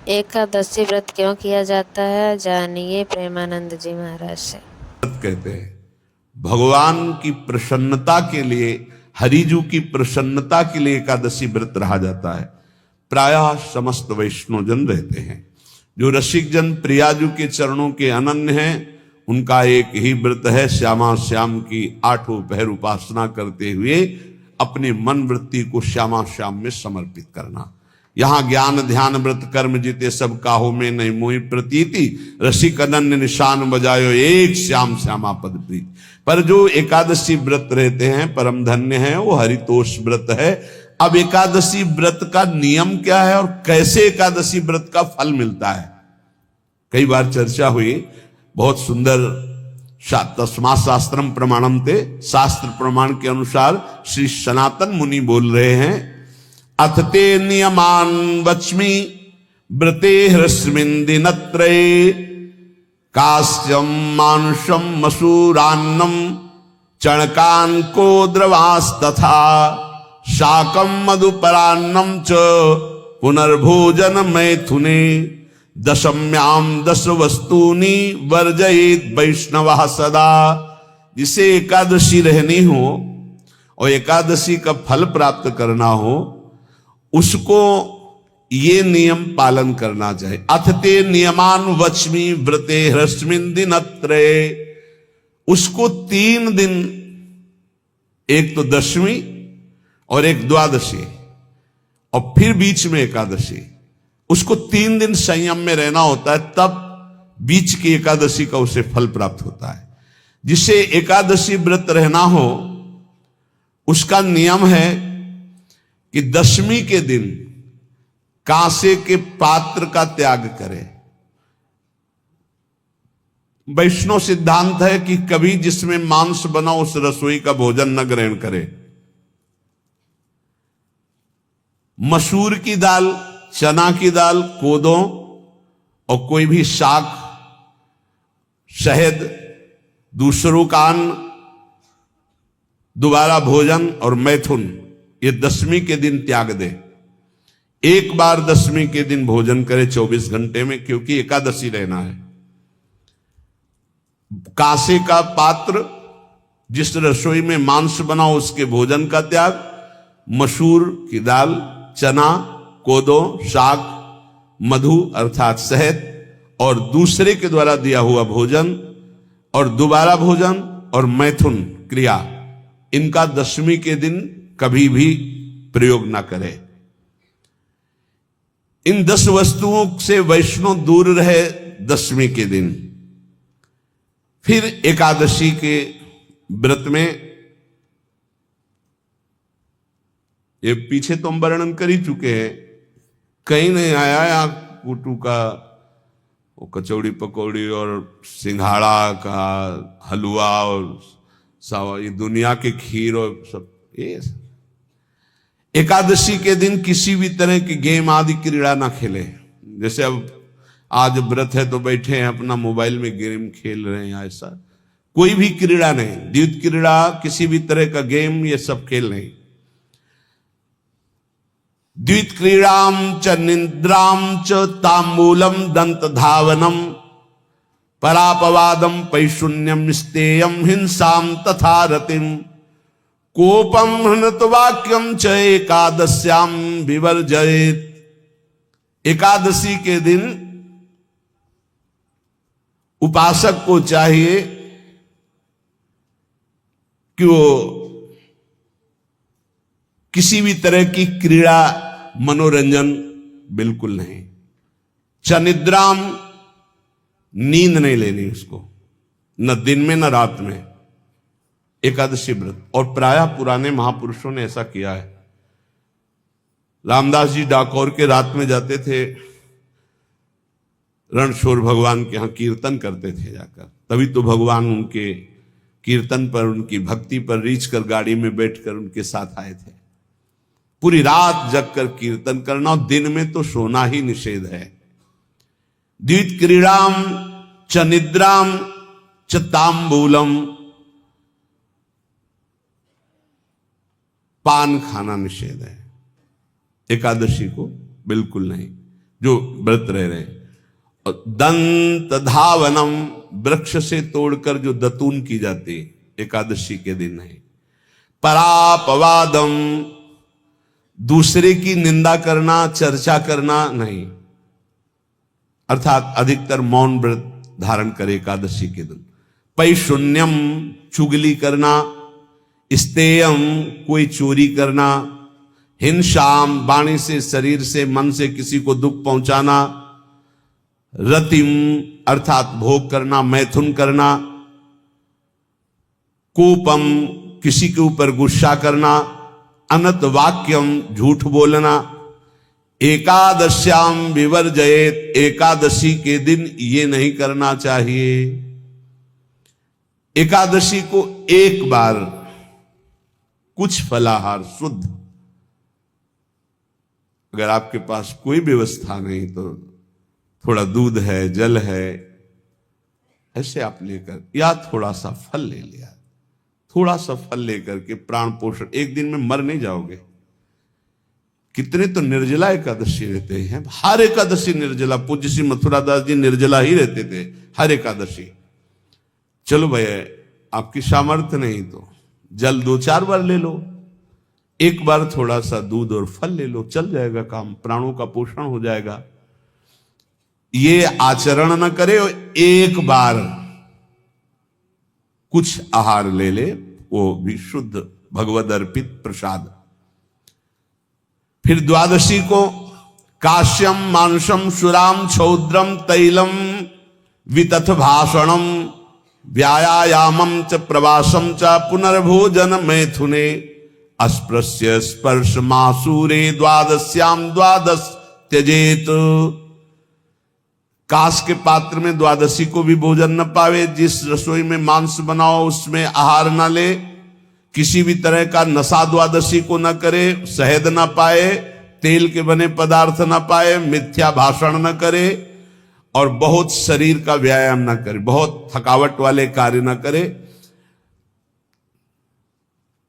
एकादशी व्रत क्यों किया जाता है, जानिए प्रेमानंद जी महाराज से। कहते हैं भगवान की प्रसन्नता के लिए, हरिजू की प्रसन्नता के लिए एकादशी व्रत रहा जाता है। प्रायः समस्त वैष्णव जन रहते हैं। जो रसिक जन प्रियाजू के चरणों के अनन्य हैं, उनका एक ही व्रत है, श्यामा श्याम की 8 पहर उपासना करते हुए अपने मन वृत्ति को श्यामा श्याम में समर्पित करना। यहां ज्ञान ध्यान व्रत कर्म जीते सब काहो में नहीं मोहि प्रतीति, रसिक अनन्य निशान बजायो एक श्याम श्यामा पद प्रीति। पर जो एकादशी व्रत रहते हैं परम धन्य है, वो हरितोष व्रत है। अब एकादशी व्रत का नियम क्या है और कैसे एकादशी व्रत का फल मिलता है, कई बार चर्चा हुई। बहुत सुंदर तस्मा शास्त्रम प्रमाणम ते, शास्त्र प्रमाण के अनुसार श्री सनातन मुनि बोल रहे हैं, अथ ते नियमान वच्मि व्रते ह्रस्मिन् दिनत्रये, कास्यम मानुषम मसूरान्नम चणकांको द्रवास्तथा, शाकम मधुपरान्नम च पुनर्भोजन मैथुने, दशम्याम 10 वस्तूनि वर्जयेत वैष्णवः सदा। जिसे एकादशी रहनी हो और एकादशी का फल प्राप्त करना हो, उसको ये नियम पालन करना चाहिए। अथ ते नियमान वच्मि व्रते ह्रस्मिन् दिनत्रये, उसको 3 दिन, एक तो दशमी और एक द्वादशी और फिर बीच में एकादशी, उसको 3 दिन संयम में रहना होता है, तब बीच की एकादशी का उसे फल प्राप्त होता है। जिसे एकादशी व्रत रहना हो उसका नियम है कि दशमी के दिन कांसे के पात्र का त्याग करे। वैष्णव सिद्धांत है कि कभी जिसमें मांस बना उस रसोई का भोजन न ग्रहण करे। मसूर की दाल, चना की दाल, कोदों और कोई भी शाक, शहद, दूसरों का अन्न, दोबारा भोजन और मैथुन, ये दशमी के दिन त्याग दे। एक बार दशमी के दिन भोजन करे 24 घंटे में, क्योंकि एकादशी रहना है। कांसे का पात्र, जिस रसोई में मांस बना उसके भोजन का त्याग, मसूर की दाल, चना, कोदो, शाक, मधु अर्थात शहद और दूसरे के द्वारा दिया हुआ भोजन और दोबारा भोजन और मैथुन क्रिया, इनका दशमी के दिन कभी भी प्रयोग ना करें। इन 10 वस्तुओं से वैष्णव दूर रहे दशमी के दिन। फिर एकादशी के व्रत में, ये पीछे तो हम वर्णन कर ही चुके हैं, कहीं नहीं आया या कुटू का वो कचौड़ी पकौड़ी और सिंघाड़ा का हलवा और ये दुनिया के खीर और सब। ये एकादशी के दिन किसी भी तरह की गेम आदि क्रीड़ा ना खेले। जैसे अब आज व्रत है तो बैठे हैं अपना मोबाइल में गेम खेल रहे हैं, ऐसा कोई भी क्रीड़ा नहीं। द्वैत क्रीड़ा, किसी भी तरह का गेम, ये सब खेल नहीं। द्वैत क्रीड़ाम च निद्राम च तांबूलम दंत धावनम, परापवादम पैशून्यम स्तेयम हिंसाम तथा रतिम, कोपम हृत वाक्यम च एकादश्याम विवर्जयेत। एकादशी के दिन उपासक को चाहिए कि वो किसी भी तरह की क्रीड़ा, मनोरंजन बिल्कुल नहीं। चनिद्राम, नींद नहीं लेनी उसको, न दिन में न रात में, एकादशी व्रत। और प्रायः पुराने महापुरुषों ने ऐसा किया है। रामदास जी डाकोर के रात में जाते थे, रणछोड़ भगवान के यहां कीर्तन करते थे जाकर, तभी तो भगवान उनके कीर्तन पर, उनकी भक्ति पर रीझ कर गाड़ी में बैठकर उनके साथ आए थे। पूरी रात जगकर कीर्तन करना, और दिन में तो सोना ही निषेध है। द्वैत क्रीड़ाम च निद्राम च तांबूलम, पान खाना निषेध है एकादशी को, बिल्कुल नहीं। जो व्रत रह रहे हैं। और दंत धावनम, वृक्ष से तोड़कर जो दतून की जाती है एकादशी के दिन है। परापवादम, दूसरे की निंदा करना, चर्चा करना नहीं, अर्थात अधिकतर मौन व्रत धारण करे एकादशी के दिन। पैशून्यम, चुगली करना। स्तेयम, कोई चोरी करना। हिंसाम, वाणी से, शरीर से, मन से किसी को दुख पहुंचाना। रतिम, अर्थात भोग करना, मैथुन करना। कोपम, किसी के ऊपर गुस्सा करना। अनत वाक्यम, झूठ बोलना। एकादश्याम विवर्जयेत, एकादशी के दिन ये नहीं करना चाहिए। एकादशी को एक बार कुछ फलाहार शुद्ध, अगर आपके पास कोई व्यवस्था नहीं तो थोड़ा दूध है, जल है, ऐसे आप लेकर, या थोड़ा सा फल ले लिया, थोड़ा सा फल लेकर के प्राण पोषण, एक दिन में मर नहीं जाओगे। कितने तो निर्जला एकादशी रहते हैं, हर एकादशी निर्जला। पूज्य श्री मथुरा दास जी निर्जला ही रहते थे हर एकादशी। चलो भैया, आपकी सामर्थ्य नहीं तो जल 2-4 बार ले लो, एक बार थोड़ा सा दूध और फल ले लो, चल जाएगा काम, प्राणों का पोषण हो जाएगा। ये आचरण न करे और एक बार कुछ आहार ले ले, वो भी शुद्ध भगवद अर्पित प्रसाद। फिर द्वादशी को काश्यम मांसम सुराम छौद्रम तैलम वितथ भाषणम व्यायामम च प्रवासम च पुनर्भोजन मैथुने अस्पृश्य स्पर्श मासूरे द्वादश्याम द्वादश त्यजेत। काश के पात्र में द्वादशी को भी भोजन न पावे, जिस रसोई में मांस बनाओ उसमें आहार न ले, किसी भी तरह का नशा द्वादशी को न करे, शहद न पाए, तेल के बने पदार्थ न पाए, मिथ्या भाषण न करे और बहुत शरीर का व्यायाम न करे, बहुत थकावट वाले कार्य न करे,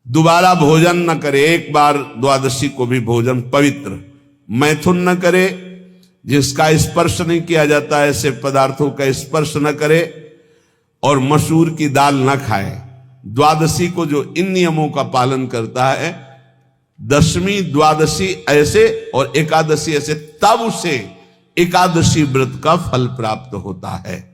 दोबारा भोजन न करे, एक बार द्वादशी को भी भोजन पवित्र, मैथुन न करे, जिसका स्पर्श नहीं किया जाता है ऐसे पदार्थों का स्पर्श न करे, और मसूर की दाल न खाए। द्वादशी को जो इन नियमों का पालन करता है, दशमी द्वादशी ऐसे और एकादशी ऐसे, तब उसे एकादशी व्रत का फल प्राप्त होता है।